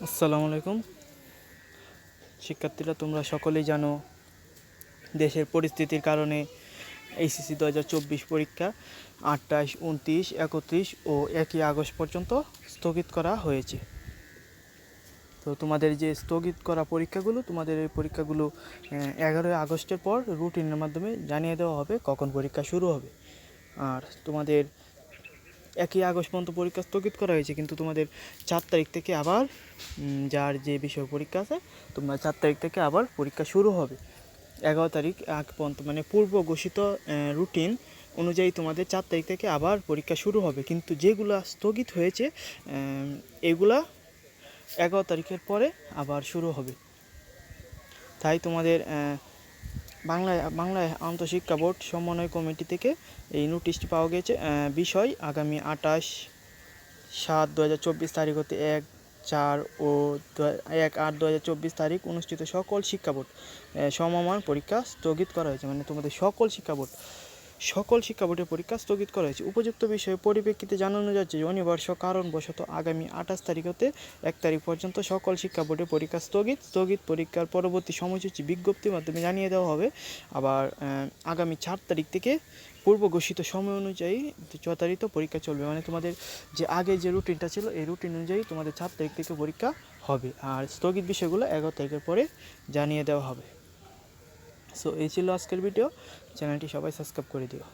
আসসালামু আলাইকুম শিক্ষার্থীরা, তোমরা সকলেই জানো দেশের পরিস্থিতির কারণে এইচএসসি 2024 পরীক্ষা 28, 29, 31 ও 1 আগস্ট পর্যন্ত স্থগিত করা হয়েছে। তো তোমাদের যে স্থগিত করা পরীক্ষাগুলো, তোমাদের এই পরীক্ষাগুলো 11 আগস্টের পর রুটিনের মাধ্যমে জানিয়ে দেওয়া হবে কখন পরীক্ষা শুরু হবে। আর তোমাদের 1 আগস্ট পর্যন্ত পরীক্ষা স্থগিত করা হয়েছে, কিন্তু তোমাদের 4 তারিখ থেকে আবার যার যে বিষয় পরীক্ষা আছে, তোমরা 4 তারিখ থেকে আবার পরীক্ষা শুরু হবে। 11 তারিখ আগ পর্যন্ত মানে পূর্ব ঘোষিত রুটিন অনুযায়ী তোমাদের 4 তারিখ থেকে আবার পরীক্ষা শুরু হবে, কিন্তু যেগুলো স্থগিত হয়েছে এগুলা 11 তারিখের পরে আবার শুরু হবে। তাই তোমাদের বাংলায় আন্তঃশিক্ষা বোর্ড সমন্বয় কমিটি থেকে এই নোটিশটি পাওয়া গেছে। বিষয় আগামী 28/7/2024 তারিখ হতে 1/4 ও 1/8/2024 তারিখ অনুষ্ঠিত সকল শিক্ষা বোর্ড সমমান পরীক্ষা স্থগিত করা হয়েছে। মানে তোমাদের সকল শিক্ষা বোর্ডের পরীক্ষা স্থগিত করা হয়েছে। উপযুক্ত বিষয়ে পরিপ্রেক্ষিতে জানানো যাচ্ছে যে অনিবার্য কারণবশত আগামী 28 তারিখ হতে 1 তারিখ পর্যন্ত সকল শিক্ষা বোর্ডের পরীক্ষা স্থগিত পরীক্ষার পরবর্তী সময়সূচি বিজ্ঞপ্তির মাধ্যমে জানিয়ে দেওয়া হবে। আবার আগামী 4 তারিখ থেকে পূর্ব ঘোষিত সময় অনুযায়ী যথারীত পরীক্ষা চলবে। মানে তোমাদের যে আগে যে রুটিনটা ছিল এই রুটিন অনুযায়ী তোমাদের 4 তারিখ থেকে পরীক্ষা হবে, আর স্থগিত বিষয়গুলো 11 তারিখের পরে জানিয়ে দেওয়া হবে। সো এই ছিল আজকের ভিডিও। চ্যানেলটি সবাই সাবস্ক্রাইব করে দিও।